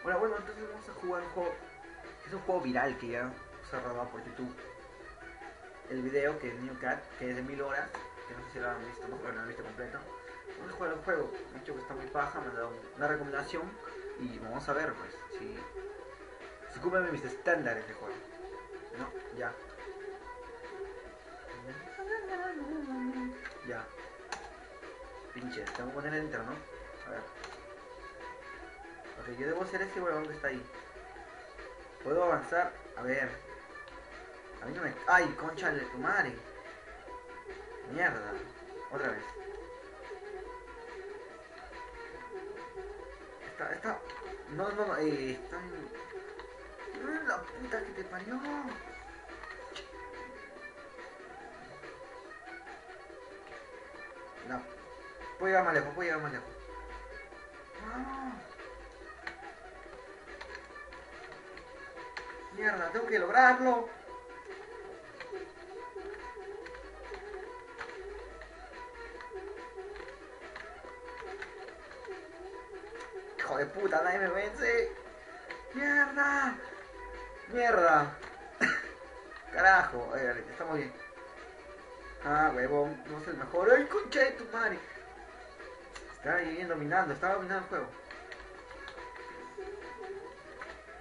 Bueno, entonces vamos a jugar un juego. Es un juego viral que ya se ha rodado por YouTube. El video que es New Cat, que es de 1000 horas, que no sé si lo han visto, no lo han visto completo. Vamos a jugar el juego. Me han dicho que está muy paja, me han dado una recomendación y vamos a ver pues si cumplen mis estándares de juego. No, ya. Ya. Pinches, tengo que poner enter, ¿no? A ver. Ok, yo debo hacer ese huevón que está ahí. Puedo avanzar. A ver. A mí no me. ¡Ay, concha de tu madre! Mierda. Otra vez. Está. No, está en. La puta que te parió. No. Puedo llegar más lejos, puedo llegar más lejos. No. Mierda, tengo que lograrlo. Hijo de puta, nadie me vence. Mierda. Mierda. Carajo. Estamos bien. Ah, huevón, no es el mejor. ¡Ay, concha de tu madre! Estaba dominando, estaba dominando el juego.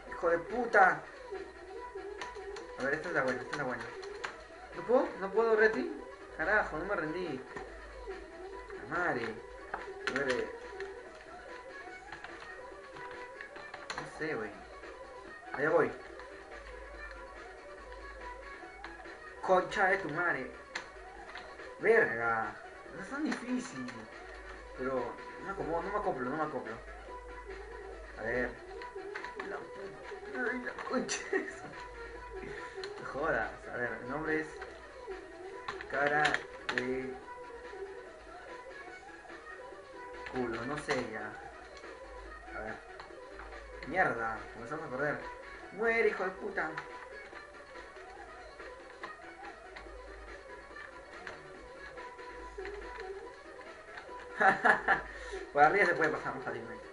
Hijo de puta. A ver, esta es la buena, esta es la buena. ¿No puedo? ¿No puedo, Reti? Carajo, no me rendí. La madre. A ver, no sé, wey. Allá voy. Concha de tu madre. Verga. No es tan difícil. Pero no me acomodo, no me acoplo, no me acoplo. A ver. La puta. Ay, la concha. No jodas. A ver, el nombre es cara de culo, no sé ya. A ver. Mierda, comenzamos a correr. Muere, hijo de puta. Por arriba se puede pasar más fácilmente.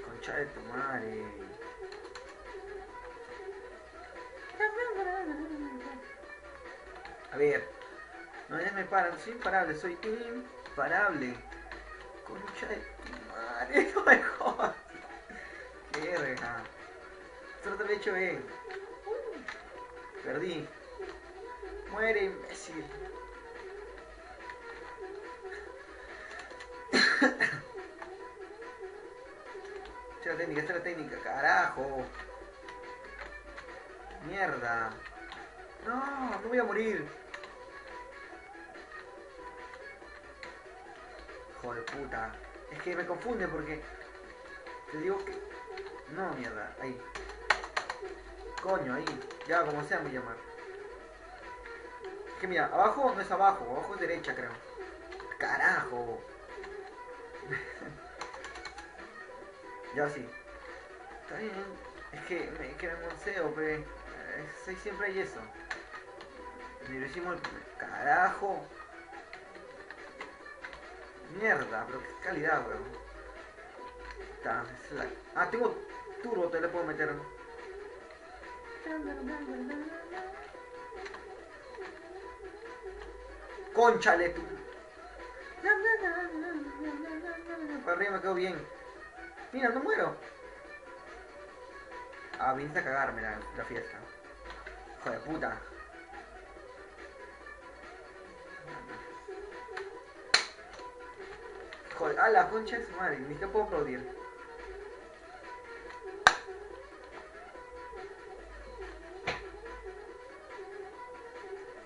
Concha de tu madre. A ver. No, ya me paran. Soy imparable. Soy imparable. Concha de tu madre. No me jodas. Verga. Esto no te lo he hecho bien. Perdí. Muere, imbécil. Esta es la técnica, carajo. Mierda. No, no voy a morir. Hijo de puta. Es que me confunde porque te digo que. No, mierda, ahí. Coño, ahí. Ya, como sea, me voy a llamar. Es que mira, abajo no es abajo es derecha, creo. Carajo. Ya sí. Está bien. Es que me morseo, pero siempre hay eso. Y lo hicimos. Carajo. Mierda, pero qué calidad, weón. Ah, tengo turbo, te le puedo meter. Conchale tú. Para arriba me quedo bien. Mira, no muero. Ah, viniste a cagarme la fiesta. Hijo de puta. Joder, a la concha de su madre, ni te puedo aplaudir.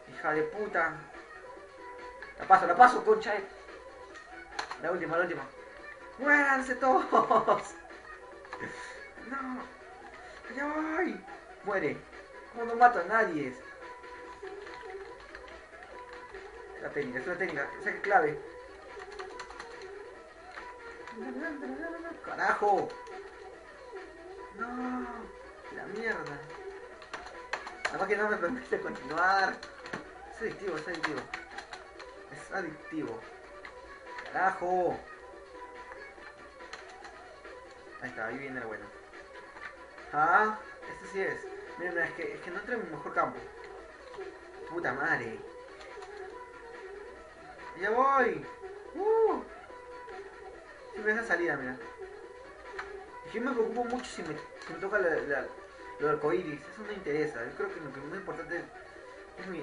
Hija de puta. La paso, concha de. La última, la última. ¡Muéranse todos! No. ¡Ya voy! Muere. ¿Cómo no mato a nadie? Es la técnica, esa es clave. ¡Carajo! No, la mierda. Nada más que no me permite continuar. Es adictivo, es adictivo. Es adictivo. Carajo. Ahí está, ahí viene el bueno. Ah, este sí es. Mira, mira, es que no entra en mi mejor campo. Puta madre. Ya voy. Si me deja salida, mira. Yo me preocupo mucho si me toca lo del arcoiris. Eso no me interesa. Yo creo que lo que más importante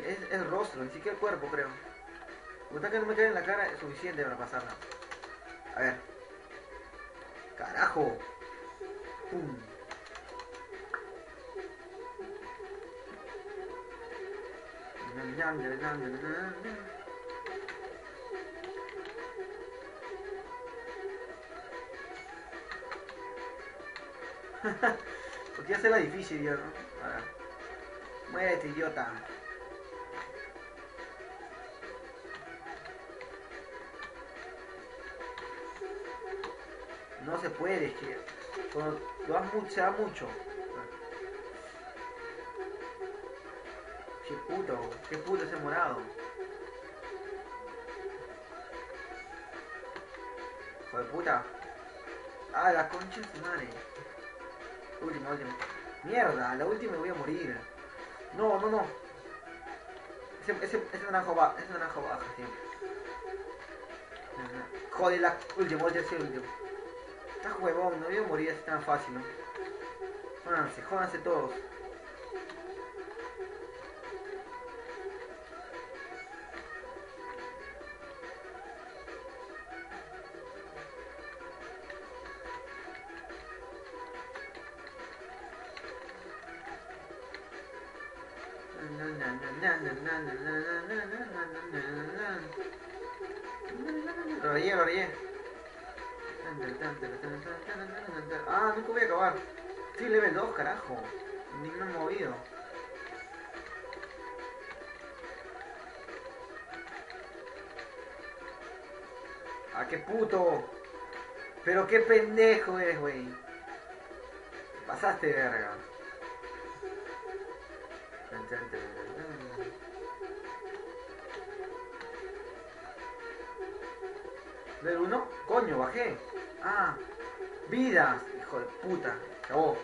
es el rostro, ni siquiera el cuerpo, creo. Con que no me caiga en la cara es suficiente para pasarla. A ver. ¡Carajo! ¡Pum! Porque ya se la difícil ya, ¿no? A ver. Muérete, idiota. No se puede, es que cuando lo das mucho, se da mucho. Qué puto ese morado. Hijo de puta. Ah, la concha de su madre. Última. Mierda, la última me voy a morir. No. Ese naranjo baja, siempre. Joder, la última, voy a decir el último. Estás huevón, no voy a morir así tan fácil, ¿no? Jódanse todos. Lo rellé. Ah, nunca voy a acabar. Sí, level 2, carajo. Ni me he movido. Ah, qué puto. Pero qué pendejo eres, güey. Pasaste de verga. ¿Del 1? Coño, bajé. Ah, vidas. Hijo de puta. Acabó.